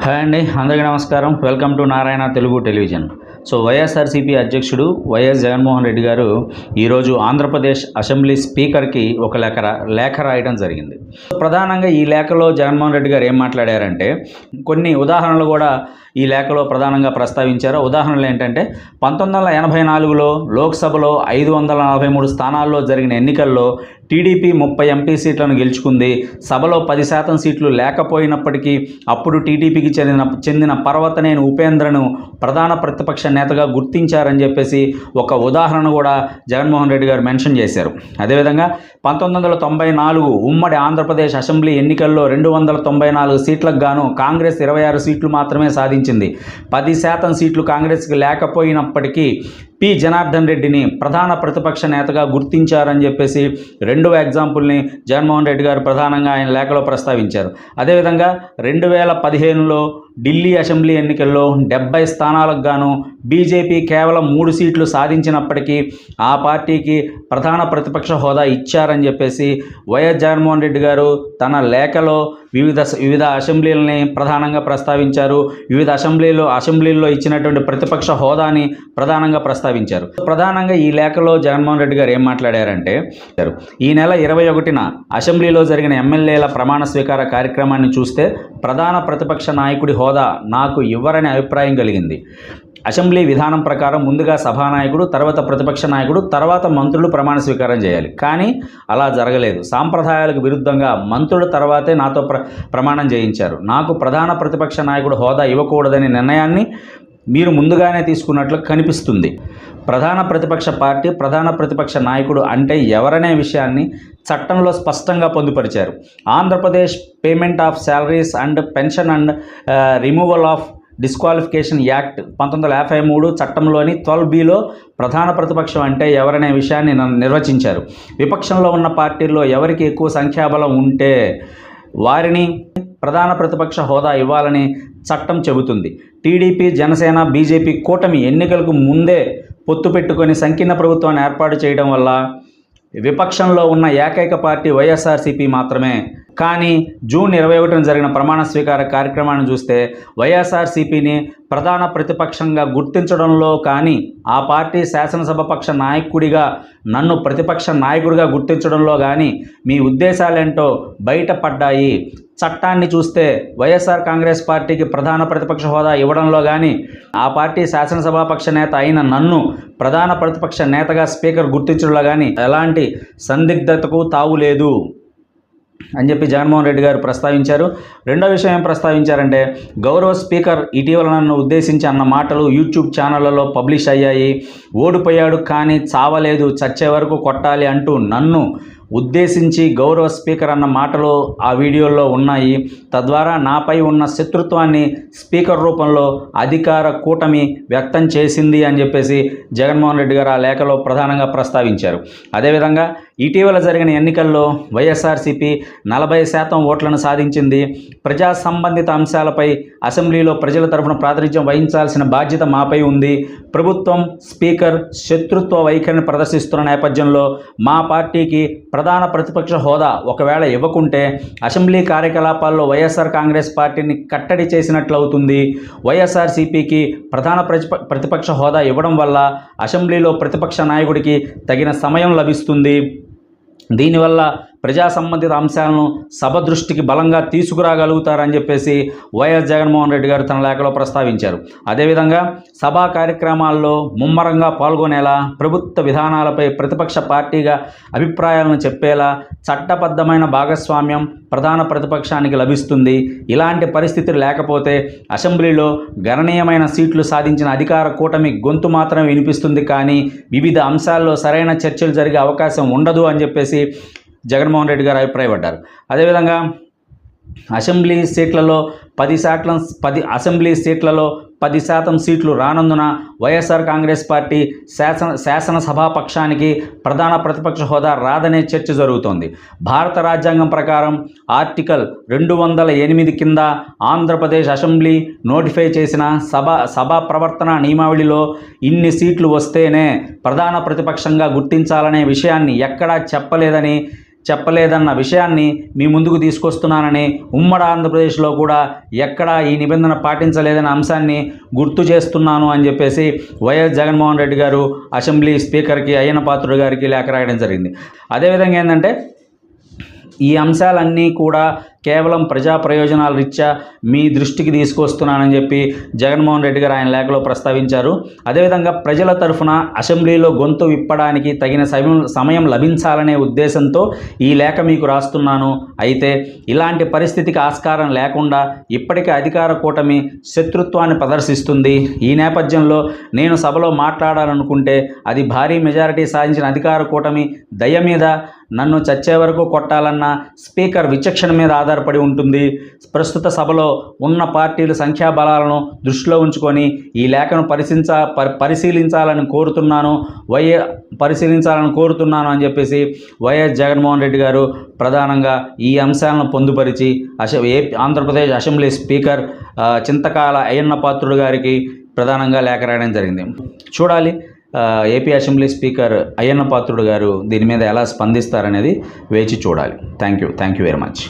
Hi అండి, అందరికీ నమస్కారం. Welcome to Narayana Telugu television. YSRCP అధ్యక్షుడు వైఎస్ జగన్మోహన్ రెడ్డి గారు ఈరోజు ఆంధ్రప్రదేశ్ అసెంబ్లీ స్పీకర్కి ఒక లేఖ రాయడం జరిగింది. ప్రధానంగా ఈ లేఖలో జగన్మోహన్ రెడ్డి గారు ఏం మాట్లాడారంటే కొన్ని ఉదాహరణలు కూడా ఈ లేఖలో ప్రధానంగా ప్రస్తావించారు. ఉదాహరణలు ఏంటంటే 1984లో లోక్సభలో 543 స్థానాల్లో జరిగిన ఎన్నికల్లో టీడీపీ 30 ఎంపీ సీట్లను గెలుచుకుంది. సభలో 10% సీట్లు లేకపోయినప్పటికీ అప్పుడు టీడీపీకి చెందిన పర్వతనేని ఉపేంద్రను ప్రధాన ప్రతిపక్ష నేతగా గుర్తించారని చెప్పేసి ఒక ఉదాహరణ కూడా జగన్మోహన్ రెడ్డి గారు మెన్షన్ చేశారు. అదేవిధంగా 1994 ఉమ్మడి ఆంధ్రప్రదేశ్ అసెంబ్లీ ఎన్నికల్లో 294 సీట్లకు గాను కాంగ్రెస్ 26 సీట్లు మాత్రమే సాధించింది. 10% సీట్లు కాంగ్రెస్కి లేకపోయినప్పటికీ పి జనార్దన్ రెడ్డిని ప్రధాన ప్రతిపక్ష నేతగా గుర్తించారని చెప్పేసి రెండవ ఎగ్జాంపుల్ని జగన్మోహన్ రెడ్డి గారు ప్రధానంగా ఆయన లేఖలో ప్రస్తావించారు. అదేవిధంగా 2015లో ఢిల్లీ అసెంబ్లీ ఎన్నికల్లో 70 స్థానాలకు గాను బీజేపీ కేవలం 3 సీట్లు సాధించినప్పటికీ ఆ పార్టీకి ప్రధాన ప్రతిపక్ష హోదా ఇచ్చారని చెప్పేసి వైఎస్ జగన్మోహన్ రెడ్డి గారు తన లేఖలో వివిధ అసెంబ్లీలని ప్రధానంగా ప్రస్తావించారు. వివిధ అసెంబ్లీల్లో ఇచ్చినటువంటి ప్రతిపక్ష హోదాని ప్రధానంగా ప్రస్తావించారు. ప్రధానంగా ఈ లేఖలో జగన్మోహన్ రెడ్డి గారు ఏం మాట్లాడారంటే ఈ నెల 21న అసెంబ్లీలో జరిగిన ఎమ్మెల్యేల ప్రమాణ స్వీకార కార్యక్రమాన్ని చూస్తే ప్రధాన ప్రతిపక్ష నాయకుడి హోదా నాకు ఇవ్వరనే అభిప్రాయం కలిగింది. అసెంబ్లీ విధానం ప్రకారం ముందుగా సభానాయకుడు, తర్వాత ప్రతిపక్ష నాయకుడు, తర్వాత మంత్రులు ప్రమాణ స్వీకారం చేయాలి. కానీ అలా జరగలేదు. సాంప్రదాయాలకు విరుద్ధంగా మంత్రుల తర్వాతే నాతో ప్రమాణం చేయించారు. నాకు ప్రధాన ప్రతిపక్ష నాయకుడు హోదా ఇవ్వకూడదనే నిర్ణయాన్ని మీరు ముందుగానే తీసుకున్నట్లు కనిపిస్తుంది. ప్రధాన ప్రతిపక్ష పార్టీ, ప్రధాన ప్రతిపక్ష నాయకుడు అంటే ఎవరనే విషయాన్ని చట్టంలో స్పష్టంగా పొందుపరిచారు. Andhra Pradesh payment of salaries and pension and removal of disqualification act 1953 చట్టంలోని 12Bలో ప్రధాన ప్రతిపక్షం అంటే ఎవరనే విషయాన్ని నిర్వచించారు. విపక్షంలో ఉన్న పార్టీల్లో ఎవరికి ఎక్కువ సంఖ్యాబలం ఉంటే వారిని ప్రధాన ప్రతిపక్ష హోదా ఇవ్వాలని చట్టం చెబుతుంది. టీడీపీ, జనసేన, బీజేపీ కూటమి ఎన్నికలకు ముందే పొత్తు పెట్టుకొని సంకీర్ణ ప్రభుత్వాన్ని ఏర్పాటు చేయడం వల్ల విపక్షంలో ఉన్న ఏకైక పార్టీ వైఎస్ఆర్సీపీ మాత్రమే. కానీ జూన్ 21న జరిగిన ప్రమాణ స్వీకార కార్యక్రమాన్ని చూస్తే వైఎస్ఆర్సీపీని ప్రధాన ప్రతిపక్షంగా గుర్తించడంలో కానీ, ఆ పార్టీ శాసనసభపక్ష నాయకుడిగా నన్ను ప్రతిపక్ష నాయకుడిగా గుర్తించడంలో కానీ మీ ఉద్దేశాలేంటో బయటపడ్డాయి. చట్టాన్ని చూస్తే వైఎస్ఆర్ కాంగ్రెస్ పార్టీకి ప్రధాన ప్రతిపక్ష హోదా ఇవ్వడంలో కానీ, ఆ పార్టీ శాసనసభాపక్ష నేత అయిన నన్ను ప్రధాన ప్రతిపక్ష నేతగా స్పీకర్ గుర్తించడంలో కానీ ఎలాంటి సందిగ్ధతకు తావు లేదు అని చెప్పి జగన్మోహన్ రెడ్డి గారు ప్రస్తావించారు. రెండో విషయం ఏం ప్రస్తావించారంటే గౌరవ స్పీకర్ ఇటీవల నన్ను ఉద్దేశించి అన్న మాటలు యూట్యూబ్ ఛానళ్లలో పబ్లిష్ అయ్యాయి. ఓడిపోయాడు కానీ చావలేదు, చచ్చే వరకు కొట్టాలి అంటూ నన్ను ఉద్దేశించి గౌరవ స్పీకర్ అన్న మాటలు ఆ వీడియోల్లో ఉన్నాయి. తద్వారా నాపై ఉన్న శత్రుత్వాన్ని స్పీకర్ రూపంలో అధికార కూటమి వ్యక్తం చేసింది అని చెప్పేసి జగన్మోహన్ రెడ్డి గారు ఆ లేఖలో ప్రధానంగా ప్రస్తావించారు. అదేవిధంగా ఇటీవల జరిగిన ఎన్నికల్లో వైఎస్ఆర్సీపీ 40% ఓట్లను సాధించింది. ప్రజా సంబంధిత అంశాలపై అసెంబ్లీలో ప్రజల తరఫున ప్రాతినిధ్యం వహించాల్సిన బాధ్యత మాపై ఉంది. ప్రభుత్వం, స్పీకర్ శత్రుత్వ వైఖరిని ప్రదర్శిస్తున్న నేపథ్యంలో మా పార్టీకి ప్రధాన ప్రతిపక్ష హోదా ఒకవేళ ఇవ్వకుంటే అసెంబ్లీ కార్యకలాపాల్లో వైఎస్ఆర్ కాంగ్రెస్ పార్టీని కట్టడి చేసినట్లవుతుంది. వైఎస్ఆర్సీపీకి ప్రధాన ప్రతిపక్ష హోదా ఇవ్వడం వల్ల అసెంబ్లీలో ప్రతిపక్ష నాయకుడికి తగిన సమయం లభిస్తుంది. దీనివల్ల ప్రజా సంబంధిత అంశాలను సభ దృష్టికి బలంగా తీసుకురాగలుగుతారని చెప్పేసి వైఎస్ జగన్మోహన్ రెడ్డి గారు తన లేఖలో ప్రస్తావించారు. అదేవిధంగా సభా కార్యక్రమాల్లో ముమ్మరంగా పాల్గొనేలా, ప్రభుత్వ విధానాలపై ప్రతిపక్ష పార్టీగా అభిప్రాయాలను చెప్పేలా చట్టబద్ధమైన భాగస్వామ్యం ప్రధాన ప్రతిపక్షానికి లభిస్తుంది. ఇలాంటి పరిస్థితులు లేకపోతే అసెంబ్లీలో గణనీయమైన సీట్లు సాధించిన అధికార కూటమి గొంతు మాత్రమే వినిపిస్తుంది, కానీ వివిధ అంశాల్లో సరైన చర్చలు జరిగే అవకాశం ఉండదు అని చెప్పేసి జగన్మోహన్ రెడ్డి గారు అభిప్రాయపడ్డారు. అదేవిధంగా అసెంబ్లీ సీట్లలో 10% సీట్లు రానందున వైఎస్ఆర్ కాంగ్రెస్ పార్టీ శాసనసభాపక్షానికి ప్రధాన ప్రతిపక్ష హోదా రాదనే చర్చ జరుగుతోంది. భారత రాజ్యాంగం ప్రకారం ఆర్టికల్ 208 కింద ఆంధ్రప్రదేశ్ అసెంబ్లీ నోటిఫై చేసిన సభా ప్రవర్తన నియమావళిలో ఇన్ని సీట్లు వస్తేనే ప్రధాన ప్రతిపక్షంగా గుర్తించాలనే విషయాన్ని ఎక్కడా చెప్పలేదని చెప్పలేదన్న విషయాన్ని మీ ముందుకు తీసుకొస్తున్నానని, ఉమ్మడి ఆంధ్రప్రదేశ్లో కూడా ఎక్కడా ఈ నిబంధన పాటించలేదన్న అంశాన్ని గుర్తు చేస్తున్నాను అని చెప్పేసి వైఎస్ జగన్మోహన్ రెడ్డి గారు అసెంబ్లీ స్పీకర్కి అయ్యన్న పాత్రుడు గారికి లేఖ రాయడం జరిగింది. అదేవిధంగా ఏంటంటే ఈ అంశాలన్నీ కూడా కేవలం ప్రజా ప్రయోజనాల రీత్యా మీ దృష్టికి తీసుకొస్తున్నానని చెప్పి జగన్మోహన్ రెడ్డి గారు ఆయన లేఖలో ప్రస్తావించారు. అదేవిధంగా ప్రజల తరఫున అసెంబ్లీలో గొంతు విప్పడానికి తగిన సమయం లభించాలనే ఉద్దేశంతో ఈ లేఖ మీకు రాస్తున్నాను. అయితే ఇలాంటి పరిస్థితికి ఆస్కారం లేకుండా ఇప్పటికే అధికార కూటమి శత్రుత్వాన్ని ప్రదర్శిస్తుంది. ఈ నేపథ్యంలో నేను సభలో మాట్లాడాలనుకుంటే అది భారీ మెజారిటీ సాధించిన అధికార కూటమి దయ మీద, నన్ను చచ్చే వరకు కొట్టాలన్న స్పీకర్ విచక్షణ మీద ఆధారపడి ఉంటుంది. ప్రస్తుత సభలో ఉన్న పార్టీల సంఖ్యాబలాలను దృష్టిలో ఉంచుకొని ఈ లేఖను పరిశీలించాలని కోరుతున్నాను అని చెప్పేసి వైఎస్ జగన్మోహన్ రెడ్డి గారు ప్రధానంగా ఈ అంశాలను పొందుపరిచి ఆంధ్రప్రదేశ్ అసెంబ్లీ స్పీకర్ చింతకాల అయ్యన్న పాత్రుడు గారికి ప్రధానంగా లేఖ రాయడం జరిగింది. చూడాలి AP assembly speaker Ayyanna Patrudu గారు దీని మీద ఎలా స్పందిస్తారనేది వేచి చూడాలి. Thank you very much.